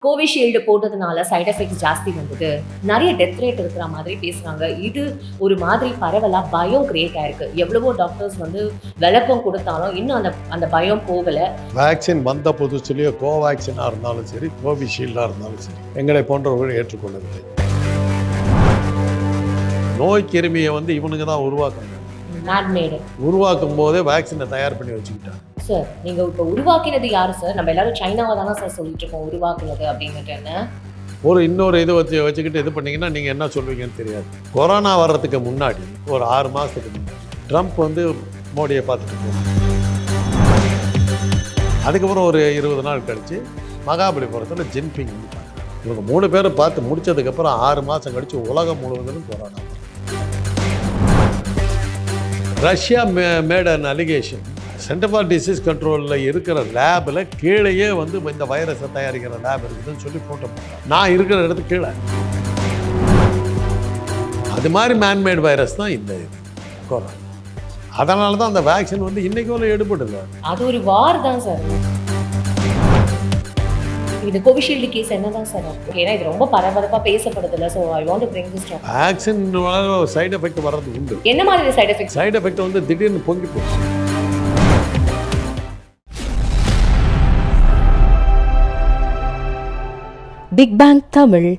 Covishield போட்டதுனால side effects ஜாஸ்தி வந்தது. நெறைய டெத் ரேட் இருக்கிற மாதிரி பேசுறாங்க. இது ஒரு மாதிரி பரவலா பயம் கிரியேட் ஆயிருக்கு. எவ்வளவோ டாக்டர்ஸ் விளக்கம் குடுத்தாலும் இன்னும் அந்த பயம் போகல. வேக்சின் வந்த புதுசுலேயே கோவேக்சினா இருந்தாலும் சரி, கோவிஷீல்டா இருந்தாலும் சரி, எங்களை போன்றவர்கள் ஏற்றுக்கொள்ளவில்லை. நோய் கிருமியை இவனுங்க தான் உருவாக்கணும். உருவாக்கும் போதே வேக்சினை தயார் பண்ணி வச்சுக்கிட்டாங்க. சார், நீங்க இப்ப உருவாக்கினது யாரு சார்? நம்ம எல்லாரும் சைனாவை தானே சார் சொல்லிட்டு இருக்கோம் உருவாக்குனது அப்படின்னுட்டு. இன்னொரு இது வச்சுக்கிட்டு இது பண்ணீங்கன்னா நீங்கள் என்ன சொல்வீங்கன்னு தெரியாது. கொரோனா வர்றதுக்கு முன்னாடி ஒரு 6 மாதத்துக்கு முன்னாடி ட்ரம்ப் மோடியை பார்த்துட்டு போனாங்க. அதுக்கப்புறம் ஒரு 20 நாள் கழித்து மகாபலிபுரத்தில் ஜின்பிங் இவங்க 3 பேரும் பார்த்து முடிச்சதுக்கப்புறம் 6 மாதம் கழித்து உலகம் முழுவதும் corona. Russia made an allegation. Centre for disease கண்ட்ரோலில் இருக்கிற லேபில் கீழேயே இந்த வைரஸை தயாரிக்கிற லேப் இருக்குதுன்னு சொல்லி போட்டோ போட்டேன். நான் இருக்கிற இடத்துக்கு கீழே அது மாதிரி மேன்மேட் வைரஸ் தான் இந்த கொரோனா. அதனால தான் அந்த வேக்சின் இன்னைக்கு எடுபடுது. அது ஒரு வார் தான் சார். இது கோவிஷீல்டு கேஸ் என்னதான் சார்? ஏன்னா இது ரொம்ப பரபரப்பாக பேசப்படுதில்ல. So I want to bring this topic. Vaccine side effect வர்றது உண்டு. என்ன மாதிரி சைடு எஃபெக்ட்? சைடு எஃபெக்ட் திடீர்னு பொங்கி போச்சு. பிக் பேங் தமிழ்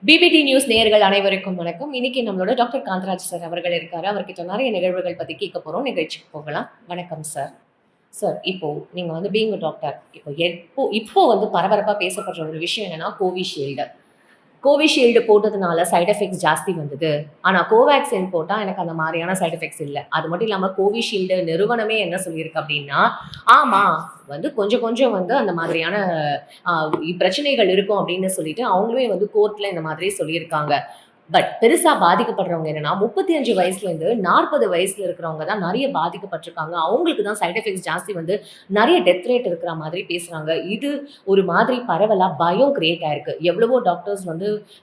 பிபிடி நியூஸ் நேயர்கள் அனைவருக்கும் வணக்கம். இன்னைக்கு நம்மளோட டாக்டர் காந்தராஜ் சார் அவர்கள் இருக்காரு. அவர்கிட்ட நிறைய நிகழ்வுகள் பத்தி கேட்க போறோம். நிகழ்ச்சிக்கு போகலாம். வணக்கம் சார். சார், இப்போ நீங்க பீயிங் டாக்டர், இப்போ பரபரப்பாக பேசப்படுற ஒரு விஷயம் என்னன்னா கோவிஷீல்டு போட்டதுனால சைட் எஃபெக்ட்ஸ் ஜாஸ்தி வந்தது. ஆனால் கோவேக்சின் போட்டால் எனக்கு அந்த மாதிரியான சைட் எஃபெக்ட்ஸ் இல்லை. அது மட்டும் இல்லாமல் கோவிஷீல்டு நிறுவனமே என்ன சொல்லியிருக்கு அப்படின்னா, ஆமாம் கொஞ்சம் அந்த மாதிரியான பிரச்சனைகள் இருக்கும் அப்படின்னு சொல்லிட்டு அவங்களுமே கோர்ட்டில் இந்த மாதிரி சொல்லியிருக்காங்க. பட் பெருசாக பாதிக்கப்படுறவங்க என்னன்னா 35 வயசுலேருந்து 40 வயசுல இருக்கிறவங்க தான் நிறைய பாதிக்கப்பட்டிருக்காங்க. அவங்களுக்கு தான் சைட் எஃபெக்ட்ஸ் ஜாஸ்தி நிறைய டெத் ரேட் இருக்கிற மாதிரி பேசுகிறாங்க. இது ஒரு மாதிரி பரவலாக பயம் கிரியேட் ஆயிருக்கு. எவ்வளவோ டாக்டர்ஸ்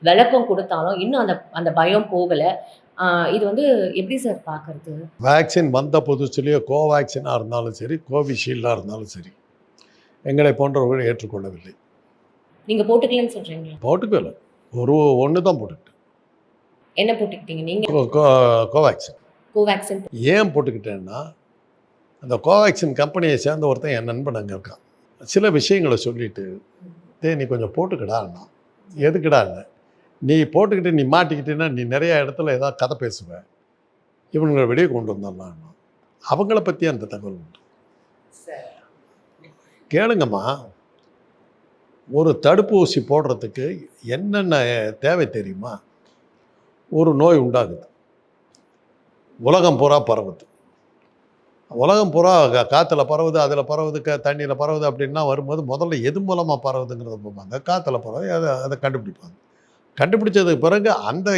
விளக்கம் கொடுத்தாலும் இன்னும் அந்த பயம் போகலை. இது எப்படி சார் பார்க்கறது? வேக்சின் வந்த புதுசுலேயே கோவேக்சினாக இருந்தாலும் சரி, கோவிஷீல்டாக இருந்தாலும் சரி, எங்களை போன்றவர்கள் ஏற்றுக்கொள்ளவில்லை. நீங்கள் போட்டுக்கலன்னு சொல்கிறீங்களா? போட்டுக்கல. ஒன்று தான் போட்டுக்கிட்டேன். என்ன போட்டுக்கிட்டீங்க நீங்கள்? கோவேக்சின். ஏன் போட்டுக்கிட்டேன்னா, அந்த கோவேக்சின் கம்பெனியை சேர்ந்த ஒருத்தன் என் நண்பன் அங்கே இருக்கான். சில விஷயங்களை சொல்லிட்டு, நீ கொஞ்சம் போட்டுக்கிடான்னா. எதுக்கிடான்னு, நீ போட்டுக்கிட்டு நீ மாட்டிக்கிட்டேன்னா நீ நிறையா இடத்துல ஏதாவது கதை பேசுவேன், இவங்களை வெளியே கொண்டு வந்தான்னா. அவங்கள பற்றி அந்த தகவல் உண்டு. கேளுங்கம்மா, ஒரு தடுப்பூசி போடுறதுக்கு என்னென்ன தேவை தெரியுமா? ஒரு நோய் உண்டாகுது, உலகம் பூரா பரவுது. உலகம் பூரா காற்றுல பரவுது, அதில் பரவுது, தண்ணியில் பரவுது அப்படின்னா வரும்போது முதல்ல எது மூலமாக பரவுதுங்கிறத பார்ப்பாங்க. காற்றுல பரவுது, அதை கண்டுபிடிப்பாங்க. கண்டுபிடிச்சதுக்கு பிறகு அந்த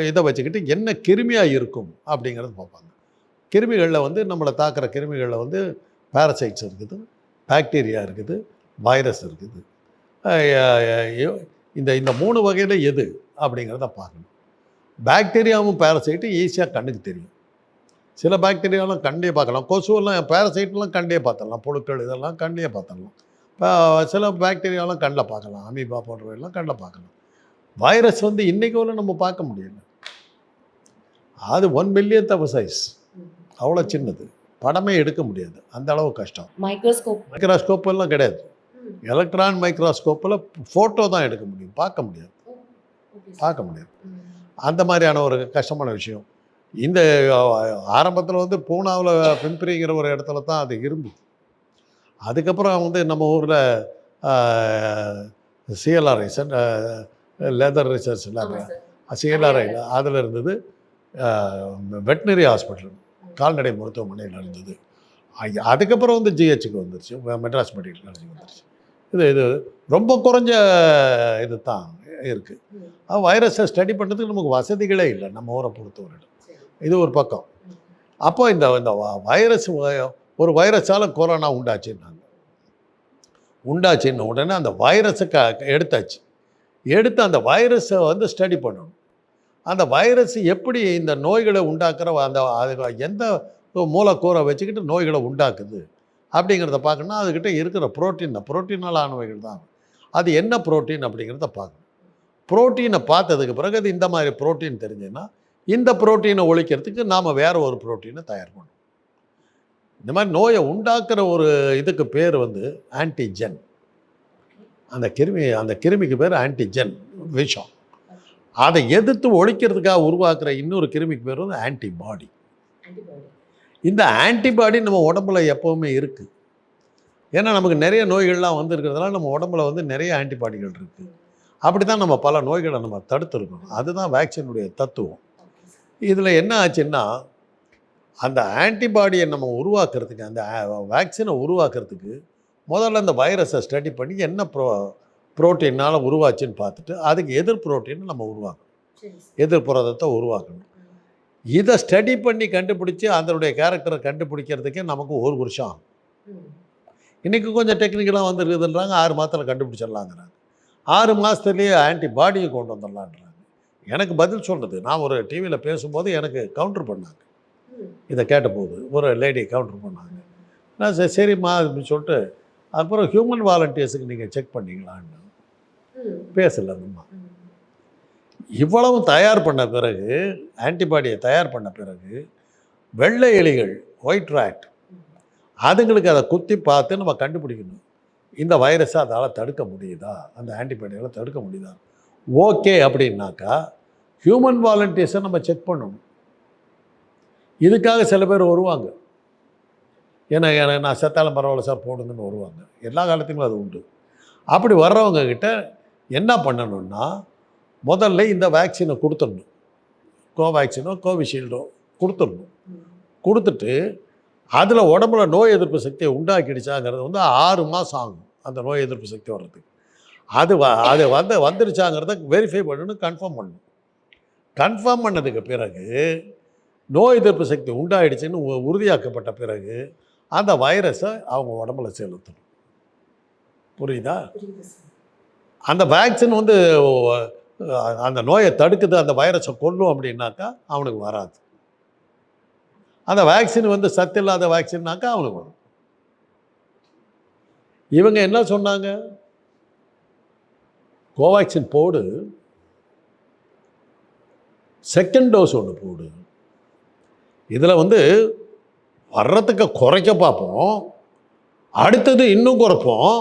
இதை வச்சுக்கிட்டு என்ன கிருமியாக இருக்கும் அப்படிங்கிறது பார்ப்பாங்க. கிருமிகளில் நம்மளை தாக்குற கிருமிகளில் பேரசைட்ஸ் இருக்குது, பாக்டீரியா இருக்குது, வைரஸ் இருக்குது. இந்த 3 வகையில் எது அப்படிங்கிறத பார்க்கணும். பாக்டீரியாவும் பேரசைட்டும் ஈஸியாக கண்ணுக்கு தெரியும். சில பாக்டீரியாவெலாம் கண்டே பார்க்கலாம். கொசுவெல்லாம் பேரசைட்லாம் கண்டே பார்த்துடலாம். புழுக்கள் இதெல்லாம் கண்டே பார்த்துடலாம். இப்போ சில பாக்டீரியாவெலாம் கண்ணில் பார்க்கலாம். அமீபா போன்றவையெல்லாம் கண்ணில் பார்க்கலாம். வைரஸ் இன்றைக்கு நம்ம பார்க்க முடியல. அது 1 மில்லியன்த் சைஸ், அவ்வளோ சின்னது, படமே எடுக்க முடியாது. அந்த அளவு கஷ்டம். மைக்ரோஸ்கோப் எல்லாம் கிடையாது. எலக்ட்ரான் மைக்ரோஸ்கோப்பில் ஃபோட்டோ தான் எடுக்க முடியும், பார்க்க முடியாது. அந்த மாதிரியான ஒரு கஷ்டமான விஷயம். இந்த ஆரம்பத்தில் பூனாவில் பிம்பிரிங்கிற ஒரு இடத்துல தான் அது இருந்தது. அதுக்கப்புறம் நம்ம ஊரில் CLRI leather research lab, CLRI அதில் இருந்தது. வெட்டினரி ஹாஸ்பிட்டல், கால்நடை மருத்துவமனையில் இருந்தது. அதுக்கப்புறம் ஜிஹெச்சுக்கு வந்துருச்சு, மெட்ராஸ் மெடிக்கல் காலேஜுக்கு வந்துருச்சு. இது ரொம்ப குறைஞ்ச இது தான் இருக்குது. வைரஸை ஸ்டடி பண்ணுறதுக்கு நமக்கு வசதிகளே இல்லை நம்ம ஊரை பொறுத்தவரை. இது ஒரு பக்கம். அப்போ இந்த வைரஸ், ஒரு வைரஸால் கொரோனா உண்டாச்சுன்னு உடனே அந்த வைரஸை எடுத்தாச்சு. எடுத்து அந்த வைரஸை ஸ்டடி பண்ணணும். அந்த வைரஸ் எப்படி இந்த நோய்களை உண்டாக்குற அது எந்த மூலக்கூறை வச்சுக்கிட்டு நோய்களை உண்டாக்குது அப்படிங்கிறத பார்க்கணும்னா அதுக்கிட்ட இருக்கிற புரோட்டீனால் ஆனவைகள் தான். அது என்ன புரோட்டீன் அப்படிங்கிறத பார்க்கணும். புரோட்டீனை பார்த்ததுக்கு பிறகு அது இந்த மாதிரி புரோட்டீன் தெரிஞ்சுன்னா இந்த புரோட்டீனை ஒழிக்கிறதுக்கு நாம் வேறு ஒரு புரோட்டீனை தயார் பண்ணணும். இந்த மாதிரி நோயை உண்டாக்குற ஒரு இதுக்கு பேர் வந்து ஆன்டிஜென். அந்த கிருமிக்கு பேர் ஆன்டிஜென், விஷம். அதை எதிர்த்து ஒழிக்கிறதுக்காக உருவாக்குற இன்னொரு கிருமிக்கு பேர் வந்து ஆன்டிபாடி. இந்த ஆன்டிபாடி நம்ம உடம்புல எப்போவுமே இருக்குது. ஏன்னா நமக்கு நிறைய நோய்கள்லாம் வந்துருக்கிறதுனால நம்ம உடம்புல வந்து நிறைய ஆன்டிபாடிகள் இருக்குது. அப்படி தான் நம்ம பல நோய்களை நம்ம தடுத்துருக்கணும். அதுதான் வேக்சினுடைய தத்துவம். இதில் என்ன ஆச்சுன்னா அந்த ஆன்டிபாடியை நம்ம உருவாக்குறதுக்கு, அந்த வேக்சினை உருவாக்குறதுக்கு முதல்ல அந்த வைரஸை ஸ்டடி பண்ணி என்ன புரோட்டீனால் உருவாச்சுன்னு பார்த்துட்டு அதுக்கு எதிர் புரோட்டீன் நம்ம உருவாக்கணும், எதிர் புரதத்தை உருவாக்கணும். இதை ஸ்டடி பண்ணி கண்டுபிடிச்சி அதனுடைய கேரக்டரை கண்டுபிடிக்கிறதுக்கே நமக்கு 1 வருஷம் ஆகும். இன்றைக்கி கொஞ்சம் டெக்னிக்கலாக வந்துருக்குதுன்றாங்க, 6 மாதத்தில் கண்டுபிடிச்சிடலாங்கிறாங்க. 6 மாதத்துலேயே ஆன்டிபாடியை கொண்டு வந்துடலான்றாங்க. எனக்கு பதில் சொன்னது, நான் ஒரு டிவியில் பேசும்போது எனக்கு கவுண்டர் பண்ணாங்க. இதை கேட்டபோது ஒரு லேடி கவுண்டர் பண்ணாங்க. நான் சரிம்மா அப்படின்னு சொல்லிட்டு அப்புறம் ஹியூமன் வாலண்டியர்ஸுக்கு நீங்கள் செக் பண்ணிங்களான்னு பேசல அந்தம்மா. இவ்வளவு தயார் பண்ண பிறகு, ஆன்டிபாடியை தயார் பண்ண பிறகு வெள்ளை எலிகள், ஒயிட் ராட், அதுங்களுக்கு அதை குத்தி பார்த்து நம்ம கண்டுபிடிக்கணும் இந்த வைரஸை அதால் தடுக்க முடியுதா, அந்த ஆன்டிபாடியால் தடுக்க முடியுதா. ஓகே அப்படின்னாக்கா ஹியூமன் வாலண்டியர்ஸை நம்ம செக் பண்ணணும். இதுக்காக சில பேர் வருவாங்க. ஏன்னா நான் செத்தாலும் பரவாயில்ல சார் போடுங்கன்னு வருவாங்க. எல்லா காலத்துக்கும் அது உண்டு. அப்படி வர்றவங்க கிட்ட என்ன பண்ணணும்னா முதல்ல இந்த வேக்சினை கொடுத்துடணும். கோவேக்சினோ கோவிஷீல்டோ கொடுத்துடணும். கொடுத்துட்டு அதில் உடம்புல நோய் எதிர்ப்பு சக்தியை உண்டாக்கிடுச்சாங்கிறது வந்து 6 மாதம் ஆகும் அந்த நோய் எதிர்ப்பு சக்தி வர்றதுக்கு. அது வந்துருச்சாங்கிறத வெரிஃபை பண்ணணும், கன்ஃபார்ம் பண்ணணும். கன்ஃபார்ம் பண்ணதுக்கு பிறகு நோய் எதிர்ப்பு சக்தி உண்டாயிடுச்சுன்னு உறுதியாக்கப்பட்ட பிறகு அந்த வைரஸை அவங்க உடம்புல செலுத்தணும். புரியுதா? அந்த வேக்சின் வந்து அந்த நோயை தடுக்குது, அந்த வைரஸை கொல்லும் அப்படின்னாக்கா அவனுக்கு வராது. அந்த வேக்சின் வந்து சத்து இல்லாத வேக்சின்னாக்கா அவனுக்கு வரும். இவங்க என்ன சொன்னாங்க, கோவேக்சின் போடு, செகண்ட் டோஸ் ஒன்று போடு, இதில் வந்து வர்றதுக்கு குறைக்க பார்ப்போம், அடுத்தது இன்னும் குறைப்போம்,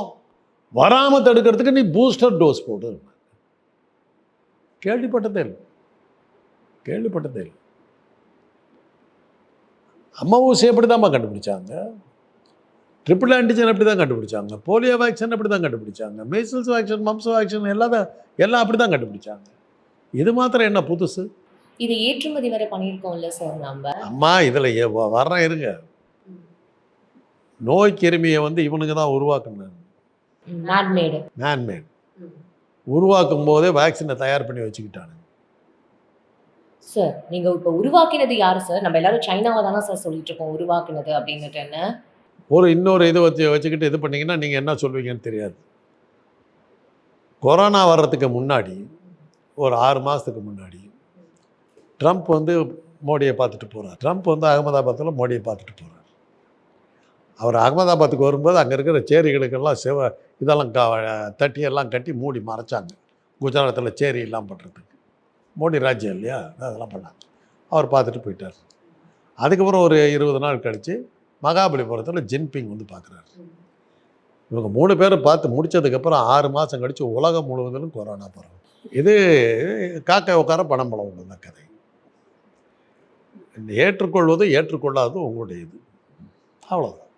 வராமல் தடுக்கிறதுக்கு நீ பூஸ்டர் டோஸ் போடு. கேள்விப்பட்டதே இல்லை. அம்மா ஊசி எப்படி தான்மா கண்டுபிடிச்சாங்க, ட்ரிபிள் ஆன்டிஜன் அப்படி தான் கண்டுபிடிச்சாங்க, போலியோ வேக்சின் அப்படி தான் கண்டுபிடிச்சாங்க, மீசல்ஸ் வேக்சின், மம்ஸ் வேக்சின் எல்லாம் அப்படி தான் கண்டுபிடிச்சாங்க. இது மாத்திரம் என்ன புதுசு? இது ஏற்றுமதி வரை பண்ணியிருக்கோம்ல சார் நம்ம. அம்மா இதில் வர்றேன் இருங்க. நோய் கிருமியை வந்து இவனுங்க தான் உருவாக்கணும். மேன்மேட் உருவாக்கும் போதே வேக்சினை தயார் பண்ணி வச்சுக்கிட்டானுங்க. சார் நீங்கள் இப்போ உருவாக்கினது யாரு சார்? நம்ம எல்லாரும் சைனாவை தானே சார் சொல்லிட்டு இருக்கோம் உருவாக்கினது அப்படின்னுட்டு. என்ன இன்னொரு இது வச்சுக்கிட்டு இது பண்ணிங்கன்னா நீங்கள் என்ன சொல்வீங்கன்னு தெரியாது. கொரோனா வர்றதுக்கு முன்னாடி ஒரு 6 மாதத்துக்கு முன்னாடி ட்ரம்ப் வந்து மோடியை பார்த்துட்டு போகிறார். ட்ரம்ப் வந்து அகமதாபாத்தில் மோடியை பார்த்துட்டு போகிறார். அவர் அகமதாபாத்துக்கு வரும்போது அங்கே இருக்கிற சேரிகளுக்கெல்லாம் இதெல்லாம் தட்டியெல்லாம் கட்டி மூடி மறைச்சாங்க. குஜராத்தில் சேரி எல்லாம் பண்ணுறதுக்கு. மோடி ராஜ்யம் இல்லையா, அதெல்லாம் பண்ணாங்க. அவர் பார்த்துட்டு போயிட்டார். அதுக்கப்புறம் ஒரு 20 நாள் கழித்து மகாபலிபுரத்தில் ஜின்பிங் வந்து பார்க்குறாரு. இவங்க 3 பேரும் பார்த்து முடித்ததுக்கப்புறம் 6 மாதம் கழித்து உலகம் முழுவதிலும் கொரோனா பரவும். இது காக்கை உட்கார பணம் பழம் உள்ள கதை. ஏற்றுக்கொள்வது ஏற்றுக்கொள்ளாதது உங்களுடைய இது, அவ்வளோதான்.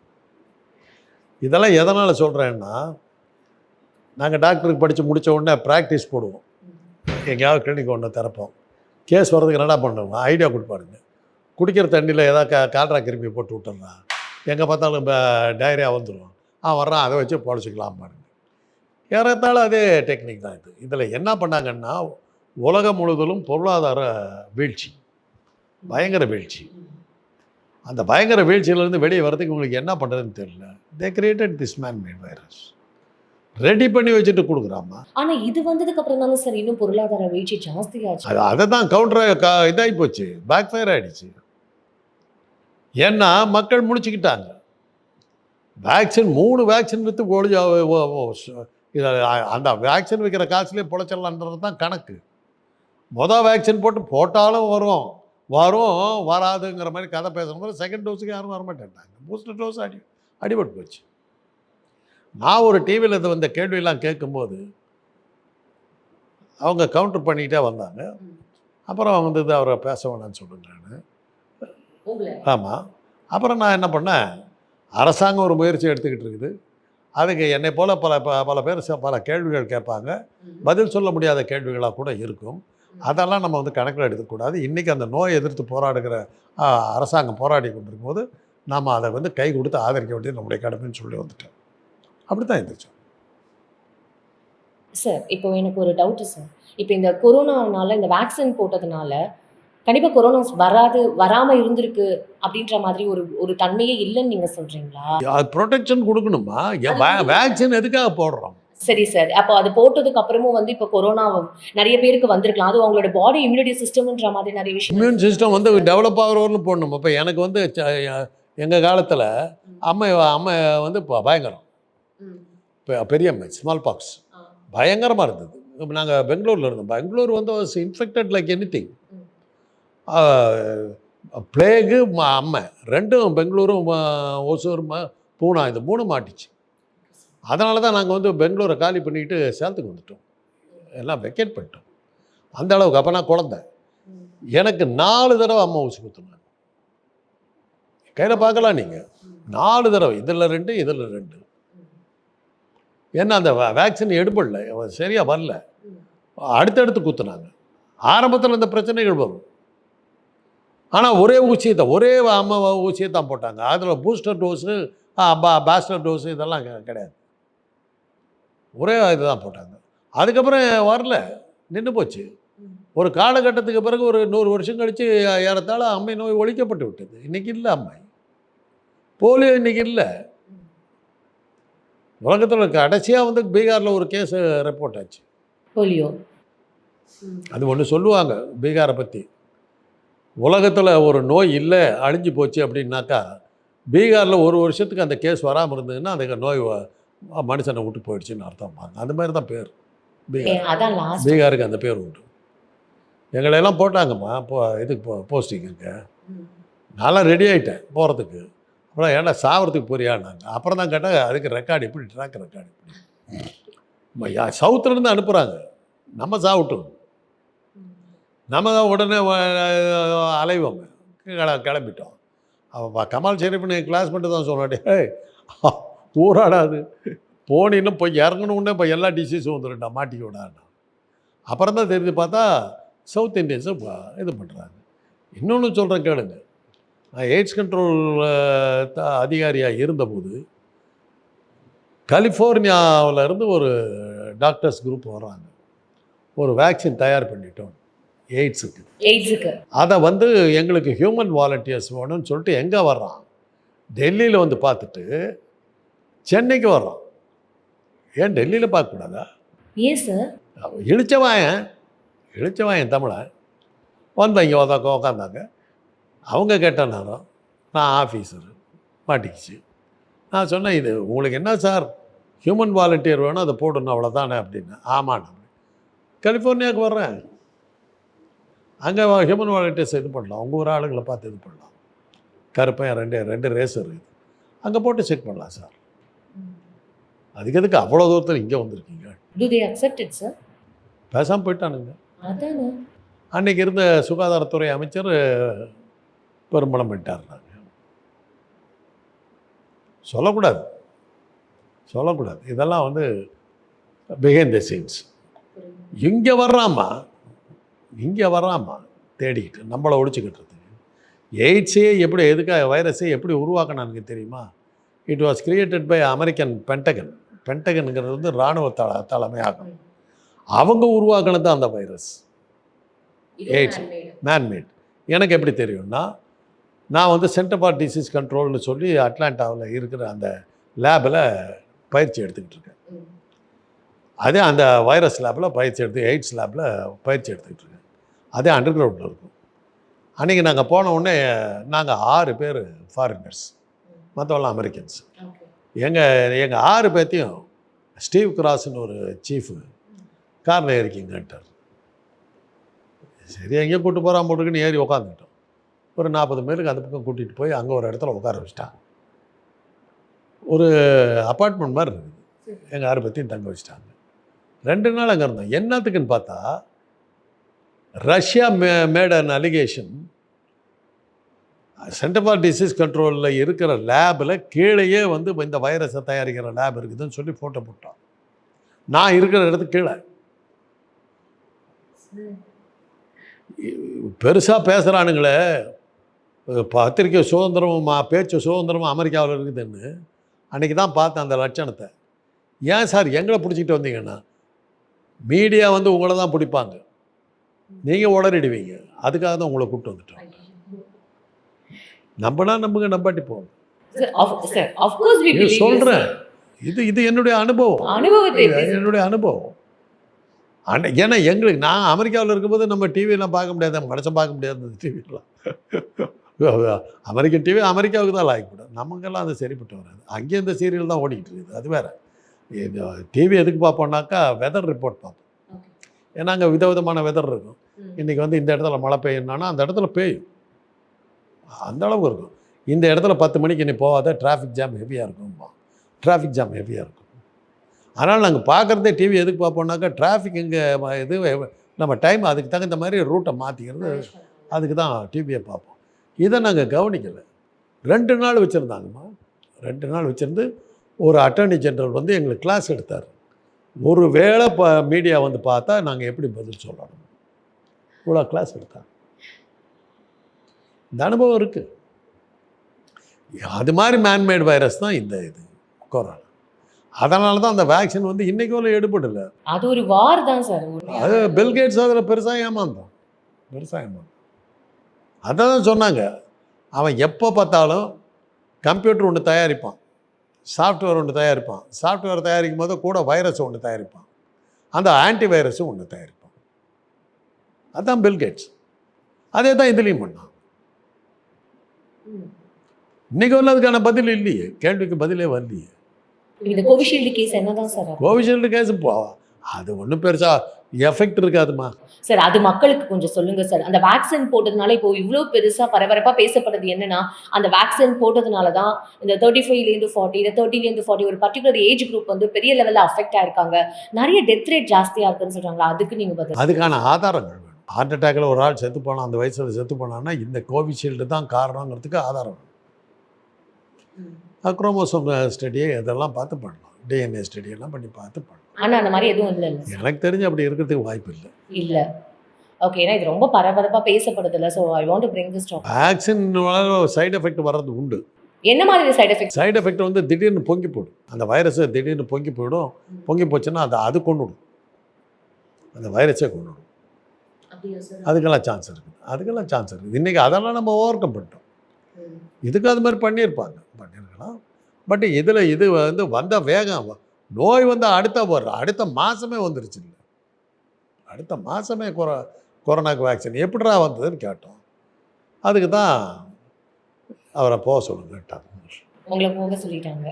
இதெல்லாம் எதனால் சொல்கிறேன்னா, நாங்கள் டாக்டருக்கு படித்து முடித்த உடனே ப்ராக்டிஸ் போடுவோம். எங்கேயாவது கிளினிக் ஒன்று திறப்போம். கேஸ் வர்றதுக்கு என்னடா பண்ணுவோம், ஐடியா கொடுப்பாருங்க. குடிக்கிற தண்ணியில் ஏதாவது கால்ரா கிருமி போட்டு விட்டுறான், எங்கே பார்த்தாலும் டயரியா வந்துடும், வர்றான், அதை வச்சு பொழைச்சிக்கலாம் பாருங்க. ஏறத்தாலும் அதே டெக்னிக் தான் இது. இதில் என்ன பண்ணாங்கன்னா, உலகம் முழுவதும் பொருளாதார வீழ்ச்சி, பயங்கர வீழ்ச்சி. அந்த பயங்கர வீழ்ச்சியிலேருந்து வெளியே வரதுக்கு உங்களுக்கு என்ன பண்ணுறதுன்னு தெரியல. They created this man-made virus, ready பண்ணி வச்சுட்டு கொடுக்குறாமா. ஆனால் இது வந்ததுக்கு அப்புறம் தானே சார் இன்னும் பொருளாதார வீழ்ச்சி ஜாஸ்தியாச்சு. அதை தான் கவுண்டர் இதாகி போச்சு, பேக் ஃபயர் ஆகிடுச்சு. ஏன்னா மக்கள் முடிச்சுக்கிட்டாங்க. வேக்சின் 3 வேக்சின் விற்று இதை அந்த வேக்சின் விற்கிற காசுலேயே பொழைச்சிடலான்றது தான் கணக்கு. வேக்சின் போட்டாலும் வரும் வராதுங்கிற மாதிரி கதை பேசுகிறபோது செகண்ட் டோஸுக்கு யாரும் வரமாட்டேன்ட்டாங்க. பூஸ்டர் டோஸ் அடிபட்டு போச்சு. நான் ஒரு டிவியில் இது வந்த கேள்வியெல்லாம் கேட்கும்போது அவங்க கவுண்டர் பண்ணிக்கிட்டே வந்தாங்க. அப்புறம் வந்து அவரை பேச வேணான்னு சொல்லுங்க. ஆமாம். அப்புறம் நான் என்ன பண்ணேன், அரசாங்கம் ஒரு முயற்சி எடுத்துக்கிட்டு இருக்குது. அதுக்கு என்னை போல் பல பேர் பல கேள்விகள் கேட்பாங்க. பதில் சொல்ல முடியாத கேள்விகளாக கூட இருக்கும். அதெல்லாம் நம்ம வந்து கணக்கில் எடுக்கக்கூடாது. இன்றைக்கி அந்த நோயை எதிர்த்து போராடுகிற அரசாங்கம் போராடி கொண்டிருக்கும்போது நாம் அதை வந்து கை கொடுத்து ஆதரிக்க வேண்டியது நம்முடைய கடமைன்னு சொல்லி வந்துட்டேன். அப்படி தான் இருந்துச்சோம். சார், இப்போ எனக்கு ஒரு டவுட்டு சார். இப்போ இந்த கொரோனானால இந்த வேக்சின் போட்டதுனால கண்டிப்பாக கொரோனா வராமல் இருந்திருக்கு அப்படின்ற மாதிரி ஒரு தன்மையே இல்லைன்னு நீங்கள் சொல்கிறீங்களா? அது ப்ரொடெக்ஷன் கொடுக்கணுமா? வேக்சின் எதுக்காக போடுறோம்? சரி சார். அப்போ அது போட்டதுக்கு அப்புறமும் வந்து இப்போ கொரோனா நிறைய பேருக்கு வந்திருக்கலாம். அது அவங்களோட பாடி இம்யூனிட்டி சிஸ்டம்ன்ற மாதிரி நிறைய விஷயம். இம்யூன் சிஸ்டம் வந்து டெவலப் ஆகிறவர்னு போடணும். இப்போ எனக்கு வந்து எங்கள் காலத்தில் அம்மை வந்து பயங்கரம். இப்போ பெரிய அம்மை ஸ்மால் பாக்ஸ் பயங்கரமாக இருந்தது. இப்போ நாங்கள் பெங்களூரில் இருந்தோம். பெங்களூர் வந்து இன்ஃபெக்டட் லைக் எனிதிங். பிளேகு அம்மை ரெண்டும் பெங்களூரும் ஒசூர் பூனா இது 3 மாட்டிச்சு. அதனால தான் நாங்கள் வந்து பெங்களூரை காலி பண்ணிட்டு சேலத்துக்கு வந்துட்டோம். எல்லாம் வெக்கேட் பண்ணிட்டோம். அந்த அளவுக்கு. அப்போ நான் குழந்தை. எனக்கு 4 தடவை அம்மா ஊசி குத்துனாங்க. கையில் பார்க்கலாம் நீங்கள். 4 தடவை. இதில் 2 இதில் 2. ஏன்னா அந்த வேக்சின் எடுபடல, சரியாக வரல. அடுத்தடுத்து குத்துனாங்க. ஆரம்பத்தில் இந்த பிரச்சனைகள் வரும். ஆனால் ஒரே ஊசியை தான், ஒரே அம்மா ஊசியை தான் போட்டாங்க. அதில் பூஸ்டர் டோஸு பேஸ்டர் டோஸு இதெல்லாம் கிடையாது. ஒரே இதுதான் போட்டாங்க. அதுக்கப்புறம் வரல, நின்று போச்சு. ஒரு காலகட்டத்துக்கு பிறகு ஒரு 100 வருஷம் கழித்து ஏறத்தாழ அம்மை நோய் ஒழிக்கப்பட்டு விட்டது. இன்றைக்கி இல்லை அம்மை. போலியோ இன்றைக்கி இல்லை. உலகத்தில் கடைசியாக வந்து பீகாரில் ஒரு கேஸு ரிப்போர்ட் ஆச்சு. போலியோ அது ஒன்று சொல்லுவாங்க பீகாரை பற்றி. உலகத்தில் ஒரு நோய் இல்லை அழிஞ்சு போச்சு அப்படின்னாக்கா பீகாரில் 1 வருஷத்துக்கு அந்த கேஸ் வராமல் இருந்ததுன்னா அந்த நோய் மனுஷனை விட்டு போயிடுச்சுன்னு அர்த்தம்பாங்க. அந்த மாதிரி தான் பேர் பீகாருக்கு அந்த பேர் உண்டு. எங்களையெல்லாம் போட்டாங்கம்மா இதுக்கு போஸ்டிங்கு. நல்லா ரெடி ஆகிட்டேன் போகிறதுக்கு. அப்புறம் ஏன்னா சாவறதுக்கு போறியான்னாங்க. அப்புறம் தான் கேட்டால் அதுக்கு ரெக்கார்டு எப்படி, ட்ராக் ரெக்கார்டு எப்படி. சவுத்துலேருந்து அனுப்புகிறாங்க, நம்ம சாப்பிட்டோம். நம்ம தான் உடனே அலைவோம், கிளம்பிட்டோம். அவன் கமால் ஷெரீஃப்னு கிளாஸ்மேட்டு தான் சொன்னாடி, ஊராடாது போனீன்னு போய் இறங்கணுன்னே இப்போ எல்லா டிசீஸும் வந்துடும்டா, மாட்டிக்க விடாண்டா. அப்புறம் தான் தெரிஞ்சு பார்த்தா சவுத் இண்டியன்ஸும் இது பண்ணுறாங்க. இன்னொன்று சொல்கிறேன் கேளுங்க. நான் எய்ட்ஸ் கண்ட்ரோல் அதிகாரியாக இருந்தபோது கலிஃபோர்னியாவிலேருந்து ஒரு டாக்டர்ஸ் குரூப் வர்றாங்க. ஒரு வேக்சின் தயார் பண்ணிட்டோம் எய்ட்ஸுக்கு. அதை வந்து எங்களுக்கு ஹியூமன் வாலண்டியர்ஸ் வேணும்னு சொல்லிட்டு எங்கே வர்றான், டெல்லியில் வந்து பார்த்துட்டு சென்னைக்கு வர்றான். ஏன் டெல்லியில் பார்க்கக்கூடாதா? ஏன் சார்? இழிச்சவாயன் தமிழன் வந்தாங்க, உக்காந்தாங்க. அவங்க கேட்ட நேரம் நான் ஆஃபீஸரு மாட்டிக்கிச்சு. நான் சொன்னேன், இது உங்களுக்கு என்ன சார் ஹியூமன் வாலண்டியர் வேணும், அதை போடணும் அவ்வளோதானே அப்படின்னு. ஆமாண்ணா, கலிஃபோர்னியாவுக்கு வர்றேன், அங்கே ஹியூமன் வாலண்டியர்ஸ் இது பண்ணலாம், உங்கள் ஒரு ஆளுங்களை பார்த்து இது பண்ணலாம். கருப்பையன் 2 ரேசர் இருக்குது, அங்கே போட்டு செக் பண்ணலாம் சார். அதுக்கு எதுக்கு அவ்வளோ தூரத்தில் இங்கே வந்திருக்கீங்க? பேசாமல் போயிட்டானுங்க. அன்றைக்கி இருந்த சுகாதாரத்துறை அமைச்சர் பெரும்பலம் பண்ணிட்டார். நாங்கள் சொல்லக்கூடாது இதெல்லாம் வந்து பிஹைண்ட் த சீன்ஸ். இங்கே வர்றாமா தேடிக்கிட்டு நம்மளை ஒழிச்சுக்கிட்டுறதுக்கு. எய்ட்ஸே எப்படி, எதுக்காக வைரஸே எப்படி உருவாக்கினானுங்க தெரியுமா? It was created by American பென்டகனுங்கிறது வந்து இராணுவ தலைமையாகும். அவங்க உருவாக்கினது தான் அந்த வைரஸ். AIDS man-made. எனக்கு எப்படி தெரியும்னா, நான் வந்து சென்டர் ஃபார் டிசீஸ் கண்ட்ரோல்னு சொல்லி அட்லாண்டாவில் இருக்கிற அந்த லேபில் பயிற்சி எடுத்துக்கிட்டு இருக்கேன். அதே அந்த வைரஸ் லேபில் எய்ட்ஸ் லேபில் பயிற்சி எடுத்துக்கிட்டு இருக்கேன். அதே அண்டர் கிரவுண்டில் இருக்கும். அன்றைக்கி நாங்கள் போன உடனே நாங்கள் 6 பேர் ஃபாரினர்ஸ், மற்றவெல்லாம் அமெரிக்கன்ஸ். எங்கள் 6 பேர்த்தையும் ஸ்டீவ் கிராஸ்னு ஒரு சீஃபு காரில் ஏறிக்கிங்கன்ட்டார். சரி எங்கேயோ கூப்பிட்டு போகிறான் போட்டுக்குன்னு ஏறி உக்காந்துக்கிட்டோம். ஒரு 40 பேருக்கு அந்த பக்கம் கூட்டிகிட்டு போய் அங்கே ஒரு இடத்துல உட்கார வச்சிட்டாங்க. ஒரு அப்பார்ட்மெண்ட் மாதிரி இருக்குது. எங்கள் 6 பேர்த்தையும் தங்க வச்சிட்டாங்க. 2 நாள் அங்கே இருந்தோம். என்னத்துக்குன்னு பார்த்தா Russia made an allegation centre for disease கண்ட்ரோலில் இருக்கிற லேபில் கீழேயே வந்து இந்த வைரஸை தயாரிக்கிற லேப் இருக்குதுன்னு சொல்லி ஃபோட்டோ போட்டான். நான் இருக்கிற இடத்துக்கு கீழே பெருசாக பேசுகிறானுங்களே, பத்திரிக்கை சுதந்திரமும் பேச்சு சுதந்திரமும் அமெரிக்காவில் இருக்குதுன்னு. அன்றைக்கி தான் பார்த்தேன் அந்த லட்சணத்தை. ஏன் சார் எங்களை பிடிச்சிக்கிட்டு வந்தீங்கன்னா, மீடியா வந்து உங்களை தான் பிடிப்பாங்க, நீங்கள் உளறிடுவீங்க, அதுக்காக தான் உங்களை கூப்பிட்டு வந்துட்டோம். நம்பினா நம்புங்க, நம்பாட்டி போகும். சொல்கிறேன், இது என்னுடைய அனுபவம். என்னுடைய அனுபவம். ஏன்னா எங்களுக்கு நான் அமெரிக்காவில் இருக்கும்போது நம்ம டிவியெல்லாம் பார்க்க முடியாது, மனுஷன் பார்க்க முடியாது டிவியெல்லாம். அமெரிக்கன் டிவி அமெரிக்காவுக்கு தான் லாய்க்கப்படும், நமக்கெல்லாம் அது சரிப்பட்டு வராது. அங்கேயே இந்த சீரியல் தான் ஓடிக்கிட்டு இருக்குது. அது வேறு. டிவி எதுக்கு பார்ப்போம்னாக்கா வெதர் ரிப்போர்ட் பார்ப்போம். ஏன்னா அங்கே விதவிதமான வெதர் இருக்கும். இன்றைக்கி வந்து இந்த இடத்துல மழை பெய்யும்னா அந்த இடத்துல பெய்யும், அந்த அளவுக்கு இருக்கும். இந்த இடத்துல 10 மணிக்கு நீ போகாத, டிராஃபிக் ஜாம் ஹெவியாக இருக்கும்பா. டிராஃபிக் ஜாம் ஹெவியாக இருக்கும். அதனால் நாங்கள் பார்க்குறதே டிவி எதுக்கு பார்ப்போம்னாக்கா டிராஃபிக் எங்கே இது நம்ம டைம் அதுக்கு தகுந்த மாதிரி ரூட்டை மாற்றிக்கிறது, அதுக்கு தான் டிவியை பார்ப்போம். இதை நாங்கள் கவனிக்கலை. 2 நாள் வச்சுருந்தாங்கம்மா. 2 நாள் வச்சுருந்து ஒரு அட்டர்னி ஜெனரல் வந்து எங்களுக்கு கிளாஸ் எடுத்தார். ஒரு வேளை மீடியா வந்து பார்த்தா நாங்கள் எப்படி பதில் சொல்லணும், இவ்வளோ கிளாஸ் எடுத்தார். இந்த அனுபவம் இருக்குது. அது மாதிரி மேன்மேட் வைரஸ் தான் இந்த இது கொரோனா. அதனால தான் அந்த வேக்சின் வந்து இன்றைக்கு வரல எடுபடலை. அது ஒரு வார் தான் சார். அது பில்கேட்ஸ் அதில் பெருசாக ஏமாந்தான். அதை தான் சொன்னாங்க. அவன் எப்போ பார்த்தாலும் கம்ப்யூட்டர் ஒன்று தயாரிப்பான், சாஃப்ட்வேர் ஒன்று தயாரிப்பான். சாஃப்ட்வேர் தயாரிக்கும் போது கூட வைரஸ் ஒன்று தயாரிப்பான், அந்த ஆன்டி வைரஸும் ஒன்று தயாரிப்பான். அதுதான் பில்கேட்ஸ். அதே தான் இதுலேயும் பண்ணான். இன்னைக்கு வரல அதுக்கான பதில் இல்லையே, கேள்விக்கு பதிலே வரலையே. இந்த கோவிஷீல்டு கேஸ் என்னதான் சார்? கோவிஷீல்டு கேஸ் அது ஒன்றும் பெருசாக எஃபெக்ட் இருக்காதுமா சார். அது மக்களுக்கு கொஞ்சம் சொல்லுங்கள் சார். அந்த வேக்சின் போட்டதுனால இப்போ இவ்வளோ பெருசாக பரபரப்பாக பேசப்படுறது என்னன்னா, அந்த வேக்சின் போட்டதுனால தான் இந்த 35லேருந்து 40, இந்த 30லேருந்து 40 ஒரு பர்டிகுலர் ஏஜ் குரூப் வந்து பெரிய லெவலில் அஃபெக்ட் ஆயிருக்காங்க, நிறைய டெத் ரேட் ஜாஸ்தியாக இருக்குன்னு சொல்கிறாங்களா? அதுக்கு நீங்கள் பதில். அதுக்கான ஆதாரங்கள் வேணும். ஹார்ட் அட்டாக்கில் ஒரு ஆள் செத்து போனால், அந்த வயசில் செத்து போனான்னா இந்த கோவிஷீல்டு தான் காரணங்கிறதுக்கு ஆதாரம் வேணும். குரோமோசோம் ஸ்டடியை இதெல்லாம் பார்த்து பண்ணலாம், டிஎன்ஏ ஸ்டடியெல்லாம் பண்ணி பார்த்து பண்ணலாம். ஆனால் அந்த மாதிரி எதுவும் இல்லை. எனக்கு தெரிஞ்சு அப்படி இருக்கிறதுக்கு வாய்ப்பு இல்லை. இல்லை, ஓகே. ஏன்னா இது ரொம்ப பரபரப்பாக பேசப்படுது இல்லை. So I want to bring this topic. வேக்சின்னால சைடு எஃபெக்ட் வர்றது உண்டு. என்ன மாதிரி சைடு எஃபெக்ட்? சைடு எஃபெக்ட் வந்து திடீர்னு பொங்கி போடும். அந்த வைரஸ் திடீர்னு பொங்கி போயிடும். பொங்கி போச்சுன்னா அது கொண்டுடும், அந்த வைரஸே கொண்டுடும். அதுக்கெல்லாம் சான்ஸ் இருக்குது. இன்றைக்கி அதெல்லாம் நம்ம ஓவர் கம் பண்ணிட்டோம். இதுக்கு அது மாதிரி பண்ணியிருக்கலாம். பட் இதில் இது வந்து வந்த வேகம், நோய் வந்து அடுத்த மாதமே வந்துருச்சு. இல்லை, அடுத்த மாதமே கொரோனாக்கு வேக்சின் எப்படிடா வந்ததுன்னு கேட்டோம். அதுக்கு தான் அவரை போக சொல்லுங்கட்டாங்க. உங்களை போக சொல்லிட்டாங்க.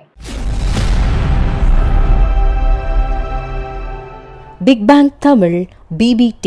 Big bang Tamil BBT